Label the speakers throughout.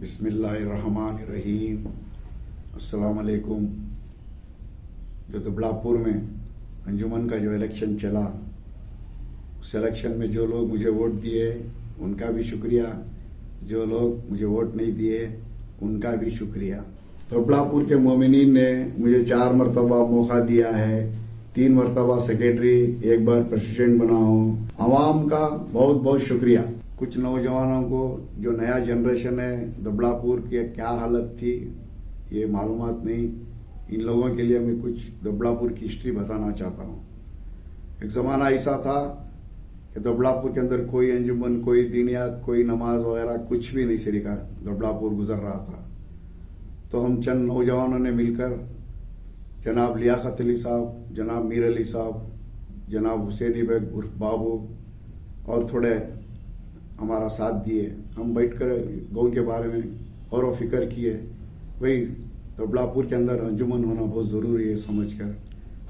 Speaker 1: बिस्मिल्लाहिर्रहमानिर्रहीम। अस्सलाम वालेकुम। जो दुबलापुर में अंजुमन का जो इलेक्शन चला, उस इलेक्शन में जो लोग मुझे वोट दिए उनका भी शुक्रिया, जो लोग मुझे वोट नहीं दिए उनका भी शुक्रिया। दुबलापुर के मोमिनीन ने मुझे 4 मरतबा मौका दिया है, 3 मरतबा सेक्रेटरी, 1 बार प्रेसिडेंट बना हूँ। अवाम का बहुत बहुत शुक्रिया। कुछ नौजवानों को, जो नया जनरेशन है, दुबलापुर की क्या हालत थी ये मालूमात नहीं। इन लोगों के लिए मैं कुछ दुबलापुर की हिस्ट्री बताना चाहता हूँ। एक ज़माना ऐसा था कि दुबलापुर के अंदर कोई अंजुमन, कोई दीनियात, कोई नमाज वगैरह कुछ भी नहीं सिरिका दुबलापुर गुजर रहा था। तो हम चंद नौजवानों ने मिलकर जनाब लियाकत अली साहब, जनाब मीर अली साहब, जनाब हुसैनी बेग उर्फ बाबू और थोड़े हमारा साथ दिए। हम बैठकर गाँव के बारे में गौर व फिक्र किए। वही दुबलापुर के अंदर अंजुमन होना बहुत ज़रूरी है समझकर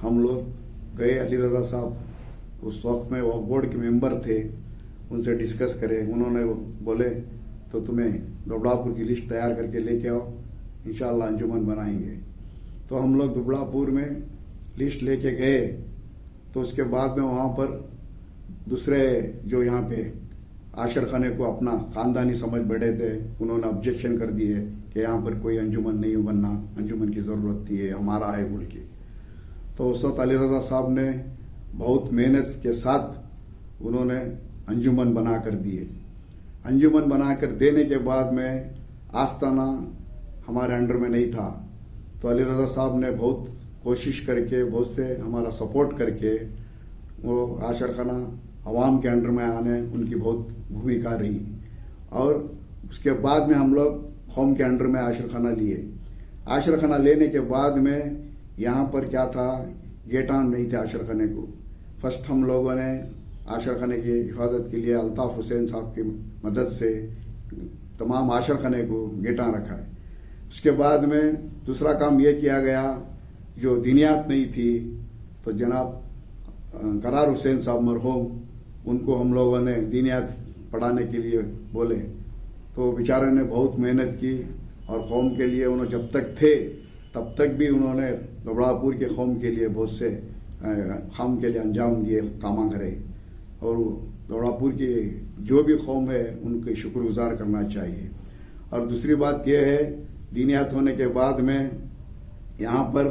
Speaker 1: हम लोग गए। अली रजा साहब उस वक्त में वो बोर्ड के मेंबर थे, उनसे डिस्कस करे। उन्होंने बोले तो तुम्हें दुबलापुर की लिस्ट तैयार करके लेके आओ, इंशाअल्लाह अंजुमन बनाएंगे। तो हम लोग दुबलापुर में लिस्ट लेके गए। तो उसके बाद में वहाँ पर दूसरे जो यहाँ पे आशर खाने को अपना खानदानी समझ बैठे थे, उन्होंने ऑब्जेक्शन कर दिए कि यहाँ पर कोई अंजुमन नहीं बनना, अंजुमन की ज़रूरत थी, हमारा है बोल के। तो उस वक्त अली रजा साहब ने बहुत मेहनत के साथ उन्होंने अंजुमन बना कर दिए। अंजुमन बना कर देने के बाद में आस्ताना हमारे अंडर में नहीं था। तो अली रजा साहब ने बहुत कोशिश करके, बहुत से हमारा सपोर्ट करके वो आशर खाना अवाम के अंडर में आने उनकी बहुत भूमिका रही। और उसके बाद में हम लोग कौम के अंडर में आशर खाना लिए। आशर खाना लेने के बाद में यहाँ पर क्या था, गेटान नहीं थे आशर खाने को। फर्स्ट हम लोगों ने आशर खाने की हिफाजत के लिए अल्ताफ हुसैन साहब की मदद से तमाम आशर खाने को गेटान रखा है। उसके बाद में दूसरा काम यह किया गया, जो दीनियात नहीं थी तो जनाब करार हुसैन साहब मरहूम, उनको हम लोगों ने दीनियात पढ़ाने के लिए बोले। तो बेचारे ने बहुत मेहनत की और कौम के लिए उन्होंने जब तक थे तब तक भी उन्होंने दुबलापुर के कौम के लिए बहुत से काम के लिए अंजाम दिए, कामा करे। और दुबलापुर की जो भी कौम है उनके शुक्रगुजार करना चाहिए। और दूसरी बात यह है, दीनियात होने के बाद में यहाँ पर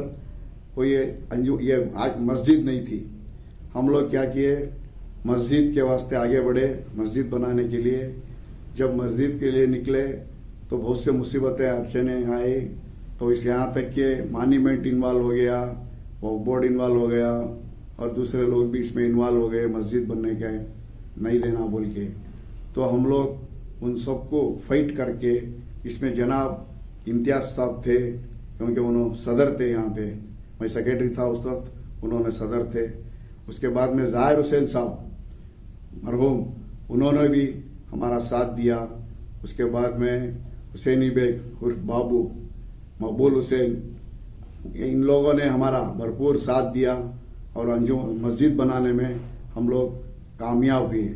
Speaker 1: कोई ये आज मस्जिद नहीं थी। हम लोग क्या किए, मस्जिद के वास्ते आगे बढ़े, मस्जिद बनाने के लिए। जब मस्जिद के लिए निकले तो बहुत से मुसीबतें अड़चने आए। तो इस यहाँ तक के मॉन्यूमेंट इन्वॉल्व हो गया, वो बोर्ड इन्वॉल्व हो गया और दूसरे लोग भी इसमें इन्वॉल्व हो गए मस्जिद बनने के नहीं देना बोल के। तो हम लोग उन सबको फाइट करके, इसमें जनाब इम्तियाज साहब थे क्योंकि उन्होंने सदर थे यहाँ पे, मैं सेक्रेटरी था उस वक्त, उन्होंने सदर थे। उसके बाद में जाहिर हुसैन साहब मरहूम, उन्होंने भी हमारा साथ दिया। उसके बाद में हुसैनी बेग उर्फ बाबू, मकबूल हुसैन, इन लोगों ने हमारा भरपूर साथ दिया और अंजुम मस्जिद बनाने में हम लोग कामयाब हुए।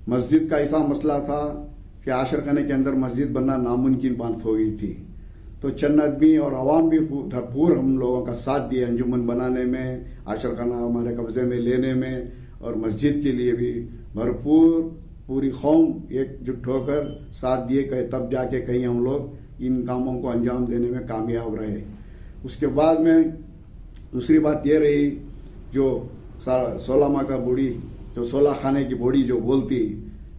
Speaker 1: मस्जिद का ऐसा मसला था कि आशर खाने के अंदर मस्जिद बनना नामुमकिन बात हो गई थी। तो चंद आदमी और अवाम भी भरपूर हम लोगों का साथ दिए अंजुमन बनाने में, आशर खाना हमारे कब्जे में लेने में, और मस्जिद के लिए भी भरपूर पूरी कौम एकजुट होकर साथ दिए। कहीं तब जाके कहीं हम लोग इन कामों को अंजाम देने में कामयाब रहे। उसके बाद में दूसरी बात यह रही, जो 16 माह का बूढ़ी, जो 16 खाने की बूढ़ी जो बोलती,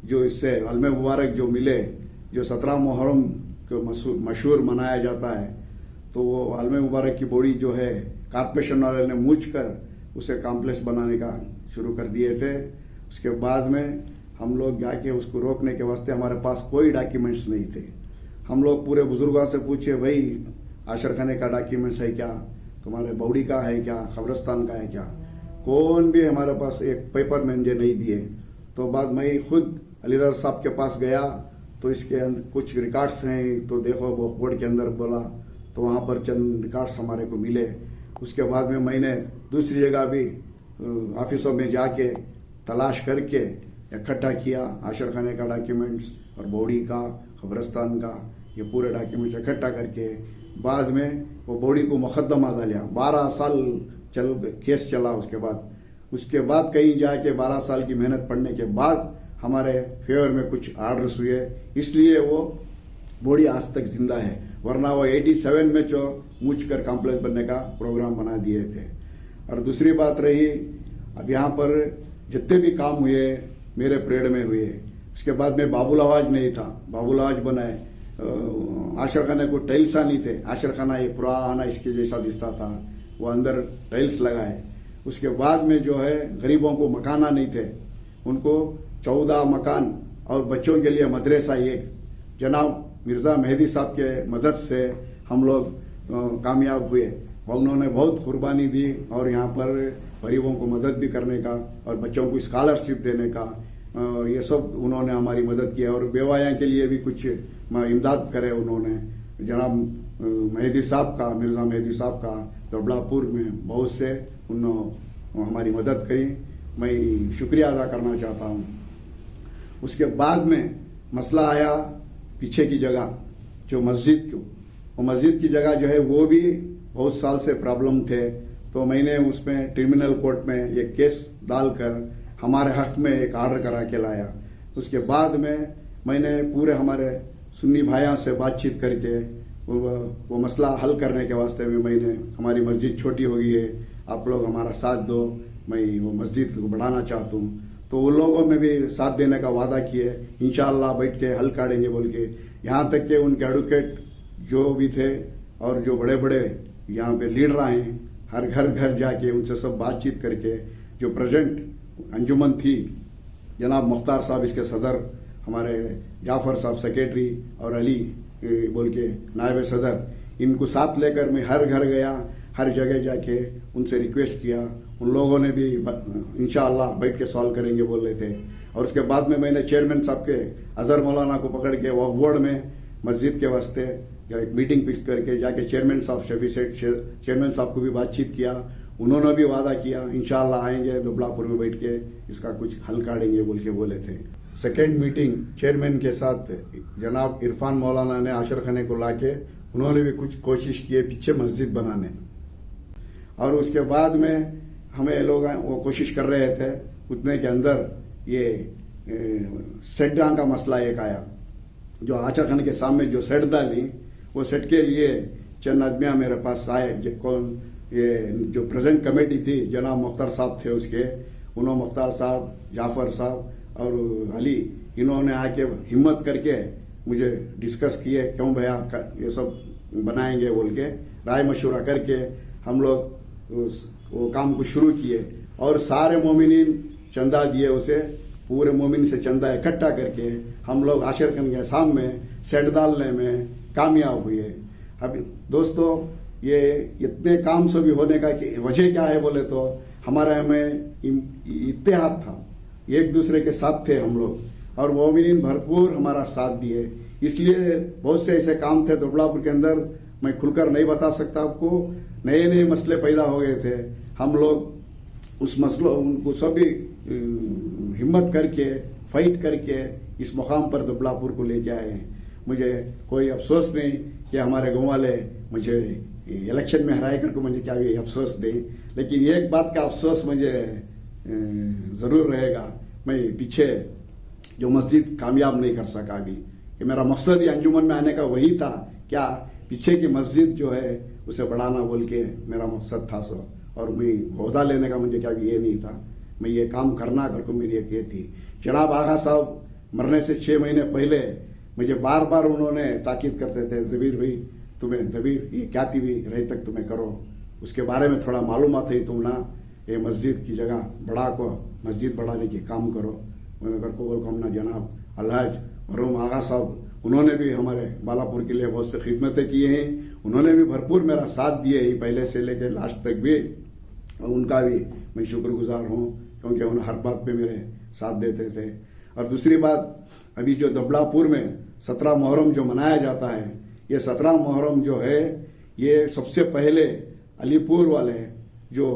Speaker 1: जो इससे अलमे मुबारक जो मिले, जो 17 मुहर्रम को मशहूर मनाया जाता है, तो वो अलमे मुबारक की बॉडी जो है कारपोरेशन वाले ने मूझ कर उसे कॉम्प्लेक्स बनाने का शुरू कर दिए थे। उसके बाद में हम लोग जाके उसको रोकने के वास्ते, हमारे पास कोई डॉक्यूमेंट्स नहीं थे। हम लोग पूरे बुजुर्गों से पूछे, भाई आशर खाने का डॉक्यूमेंट्स है क्या, तुम्हारे बॉडी का है क्या, कब्रिस्तान का है क्या? कौन भी हमारे पास एक पेपर में मुझे नहीं दिए। तो बाद मैं खुद अली रजा साहब के पास गया, तो इसके अंदर कुछ रिकॉर्ड्स हैं, तो देखो वो बोर्ड के अंदर बोला, तो वहाँ पर चंद रिकॉर्ड्स हमारे को मिले। उसके बाद में मैंने दूसरी जगह भी ऑफिसों में जाके तलाश करके इकट्ठा किया आशर खाने का डॉक्यूमेंट्स और बॉडी का, कब्रिस्तान का, ये पूरे डॉक्यूमेंट्स इकट्ठा करके बाद में वो बॉडी को मुकदमा डाला। 12 साल केस चला। उसके बाद कहीं जाके 12 साल की मेहनत पड़ने के बाद हमारे फेवर में कुछ आर्डर्स हुए, इसलिए वो बॉडी आज तक जिंदा है, वरना वो 87 में मूछ कर कॉम्प्लेक्स बनने का प्रोग्राम बना दिए थे। और दूसरी बात रही, अब यहाँ पर जितने भी काम हुए मेरे परेड में हुए, उसके बाद में बाबुल आवाज नहीं था, बाबुल आवाज बनाए। आशर खाने को टाइल्स नहीं थे, आशर खाना ये पुराना इसके जैसा दिखता था, वो अंदर टाइल्स लगाए। उसके बाद में जो है गरीबों को मकाना नहीं थे, उनको 14 मकान और बच्चों के लिए मदरसा एक जनाब मिर्जा मेहदी साहब के मदद से हम लोग कामयाब हुए। उन्होंने बहुत कुर्बानी दी और यहाँ पर गरीबों को मदद भी करने का और बच्चों को स्कॉलरशिप देने का ये सब उन्होंने हमारी मदद की और बेवाया के लिए भी कुछ इमदाद करे उन्होंने। जनाब मेहदी साहब का, मिर्जा मेहदी साहब का दबलापुर में बहुत से उन्होंने हमारी मदद करी, मैं शुक्रिया अदा करना चाहता हूँ। उसके बाद में मसला आया पीछे की जगह जो मस्जिद को, वो मस्जिद की जगह जो है वो भी बहुत साल से प्रॉब्लम थे, तो मैंने उसमें ट्रिब्यूनल कोर्ट में एक केस डालकर हमारे हक में एक ऑर्डर करा के लाया। उसके बाद में मैंने पूरे हमारे सुन्नी भाइयों से बातचीत करके वो मसला हल करने के वास्ते में मैंने, हमारी मस्जिद छोटी हो गई है, आप लोग हमारा साथ दो, मैं वो मस्जिद को बढ़ाना चाहता हूँ। तो उन लोगों में भी साथ देने का वादा किए, इंशाअल्लाह बैठ के हल काटेंगे बोल के। यहाँ तक के उनके एडवोकेट जो भी थे और जो बड़े बड़े यहाँ पे लीडर आए, हर घर जाके उनसे सब बातचीत करके, जो प्रेजेंट अंजुमन थी जनाब मुख्तार साहब इसके सदर, हमारे जाफर साहब सेक्रेटरी और अली बोल के नायब सदर, इनको साथ लेकर मैं हर घर गया, हर जगह जाके उनसे रिक्वेस्ट किया। उन लोगों ने भी इंशाअल्लाह बैठ के सॉल्व करेंगे बोल रहे थे। और उसके बाद में मैंने चेयरमैन साहब के अजहर मौलाना को पकड़ के वक्फ बोर्ड में मस्जिद के वास्ते एक मीटिंग फिक्स करके जाके चेयरमैन साहब शफी सेठ चेयरमैन साहब को भी बातचीत किया। उन्होंने भी वादा किया इंशाअल्लाह आएंगे दुबलापुर में बैठ के इसका कुछ हल काटेंगे बोल के बोले थे। सेकेंड मीटिंग चेयरमैन के साथ जनाब इरफान मौलाना ने आशर खाने को लाके उन्होंने भी कुछ कोशिश की पीछे मस्जिद बनाने, और उसके बाद में हमें लोग वो कोशिश कर रहे थे, उतने के अंदर ये सेट का मसला एक आया। जो आशर खाने के सामने जो सेट डाली, वो सेट के लिए चंद आदमियां मेरे पास आए, कौन ये जो प्रेजेंट कमेटी थी जनाब मुख्तार साहब थे उसके, उन्होंने मुख्तार साहब, जाफर साहब और अली, इन्होंने आके हिम्मत करके मुझे डिस्कस किए, क्यों भैया ये सब बनाएंगे बोल के राय मशवरा करके हम लोग वो काम को शुरू किए। और सारे मोमिनीन चंदा दिए, उसे पूरे मोमिन से चंदा इकट्ठा करके हम लोग आशर खान के सामने सेट डालने में कामयाब हुए। अब दोस्तों ये इतने काम सभी होने का वजह क्या है बोले तो हमारे में इत्तेहाद था, एक दूसरे के साथ थे हम लोग, और मोमिनीन भरपूर हमारा साथ दिए। इसलिए बहुत से ऐसे काम थे दुबलापुर के अंदर, मैं खुलकर नहीं बता सकता आपको, नए नए मसले पैदा हो गए थे। हम लोग उस मसलों उनको सभी हिम्मत करके फाइट करके इस मुकाम पर दुबलापुर को लेके आए हैं। मुझे कोई अफसोस नहीं कि हमारे गाँव वाले मुझे इलेक्शन में हराए करके मुझे क्या भी अफसोस दे, लेकिन एक बात का अफसोस मुझे जरूर रहेगा, मैं पीछे जो मस्जिद कामयाब नहीं कर सका अभी, कि मेरा मकसद ही अंजुमन में आने का वही था, क्या पीछे की मस्जिद जो है उसे बढ़ाना बोल के मेरा मकसद था सो, और मैं ओहदा लेने का मुझे क्या ये नहीं था, मैं ये काम करना करके मेरी एक ये थी। जनाब आगा साहब मरने से 6 महीने पहले मुझे बार बार उन्होंने ताकीद करते थे, दबीर भाई तुम्हें, दबीर ये क्या थी भी रही तक तुम्हें करो, उसके बारे में थोड़ा मालूमात है तुम ना, ये मस्जिद की जगह बढ़ा को मस्जिद बढ़ाने की काम करो। मैं को बोल कहना जनाब अलहाज मरहूम आगा साहब, उन्होंने भी हमारे बालापुर के लिए बहुत सी खिदमतें की हैं, उन्होंने भी भरपूर मेरा साथ दिए ही पहले से लेकर लास्ट तक भी, और उनका भी मैं शुक्रगुजार हूँ क्योंकि उन्हें हर बात पे मेरे साथ देते थे। और दूसरी बात, अभी जो दुबलापुर में 17 मुहर्रम जो मनाया जाता है, ये 17 मुहर्रम जो है ये सबसे पहले अलीपुर वाले जो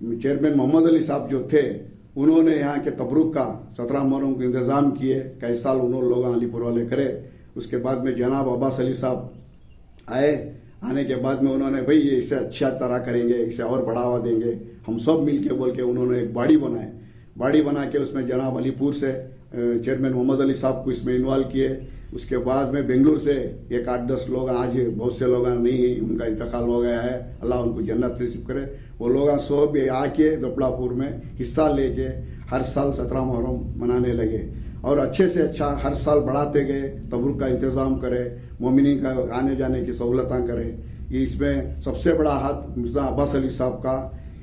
Speaker 1: चेयरमैन मोहम्मद अली साहब जो थे, उन्होंने यहाँ के तबरुक का 17 मुहर्रम का इंतजाम किए, कई साल उन्होंने लोग अलीपुर वाले करे, उसके बाद में जनाब अब्बास अली साहब आए। आने के बाद में उन्होंने भाई ये इसे अच्छा तरह करेंगे, इसे और बढ़ावा देंगे, हम सब मिल के बोल के उन्होंने एक बाड़ी बनाए। बाड़ी बना के उसमें जनाब अलीपुर से चेयरमैन मोहम्मद अली साहब को इसमें इन्वॉल्व किए। उसके बाद में बेंगलुरु से एक 8-10 लोग, आज बहुत से लोग नहीं, उनका इंतकाल हो गया है, अल्लाह उनको जन्नत नसीब करे, वो लोग सब आके दोबड़ापुर में हिस्सा लेके हर साल 17 मुहर्रम मनाने लगे और अच्छे से अच्छा हर साल बढ़ाते गए। तबरुक का इंतजाम करे, मोमिनीन का आने जाने की सहूलतें करे। ये इसमें सबसे बड़ा हाथ मिर्जा अब्बास अली साहब का,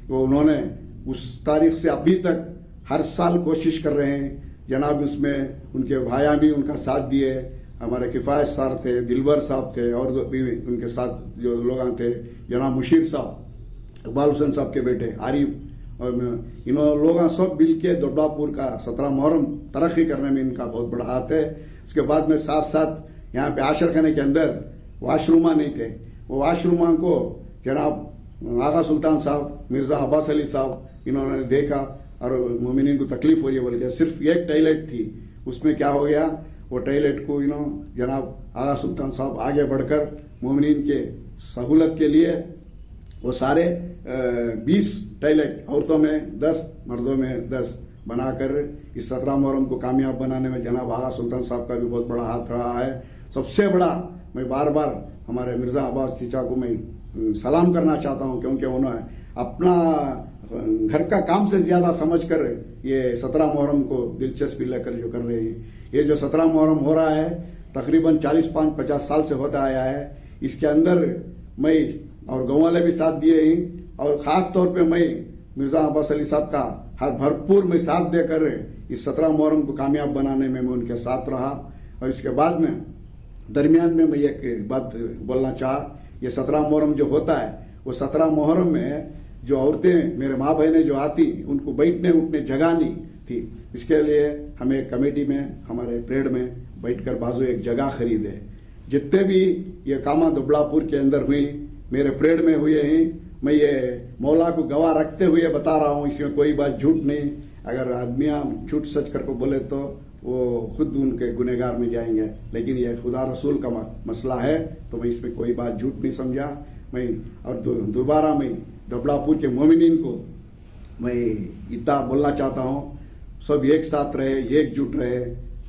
Speaker 1: वो उन्होंने उस तारीख से अभी तक हर साल कोशिश कर रहे हैं। जनाब उसमें उनके भाया भी उनका साथ दिए, हमारे किफायत साहब थे, दिलबर साहब थे और भी उनके साथ जो लोग थे, जनाब मुशीर साहब, इकबाल हुसैन साहब के बेटे आरिफ, और इन लोग सब मिल के दोबड़ापुर का 17 मुहर्रम तरक्की करने में इनका बहुत बड़ा हाथ है। उसके बाद में साथ साथ यहाँ पे आशर खाने के अंदर वाशरूमा नहीं थे, वो वाशरूमा को जनाब आगा सुल्तान साहब, मिर्जा अब्बास अली साहब इन्होंने देखा और मोमिनीन को तकलीफ हो रही है बोल के सिर्फ एक टॉयलेट थी, उसमें क्या हो गया, वो टॉयलेट को जनाब आगा सुल्तान साहब आगे बढ़कर मोमिनीन के सहूलत के लिए वो सारे 20 टॉयलेट, औरतों में 10, मर्दों में 10 बनाकर इस 17 मुहर्रम को कामयाब बनाने में जनाब आगा सुल्तान साहब का भी बहुत बड़ा हाथ रहा है। सबसे बड़ा मैं बार बार हमारे मिर्जा अब्बास चीचा को मैं सलाम करना चाहता हूं, क्योंकि उन्होंने अपना घर का काम से ज्यादा समझकर ये 17 मुहर्रम को दिलचस्पी लेकर जो कर रहे हैं। ये जो 17 मुहर्रम हो रहा है तकरीबन 40-50 साल से होता आया है। इसके अंदर मैं और गाँव वाले भी साथ दिए हैं और खास तौर पे मैं मिर्जा अब्बास अली साहब का हर भरपूर में साथ देकर इस 17 मुहर्रम को कामयाब बनाने में मैं उनके साथ रहा। और इसके बाद में दरमियान में मैं एक बात बोलना चाहा, ये 17 मुहर्रम जो होता है वो 17 मुहर्रम में जो औरतें मेरे माँ बहनें जो आती उनको बैठने उठने जगह नहीं थी, इसके लिए हमें कमेटी में हमारे परेड में बैठकर बाजू एक जगह खरीदे। जितने भी ये कामा दोबड़ापुर के अंदर हुई मेरे परेड में हुए हैं, मैं ये मौला को गवाह रखते हुए बता रहा हूं, इसमें कोई बात झूठ नहीं। अगर आदमियां झूठ सच करके बोले तो वो खुद उनके गुनहगार में जाएंगे, लेकिन ये खुदा रसूल का मसला है तो मैं इसमें कोई बात झूठ नहीं समझा। मैं और दोबारा मैं दोबड़ापुर के मोमिनीन को मैं इतना बोलना चाहता हूं, सब एक साथ रहे, एकजुट रहे,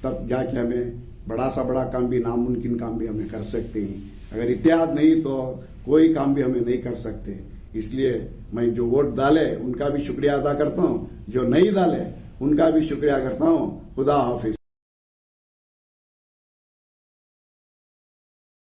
Speaker 1: तब जाके हमें बड़ा सा बड़ा काम भी, नामुमकिन काम भी हमें कर सकते हैं। अगर इत्तेहाद नहीं तो कोई काम भी हमें नहीं कर सकते। इसलिए मैं जो वोट डाले उनका भी शुक्रिया अदा करता हूं, जो नहीं डाले उनका भी शुक्रिया करता हूं। खुदा हाफिज।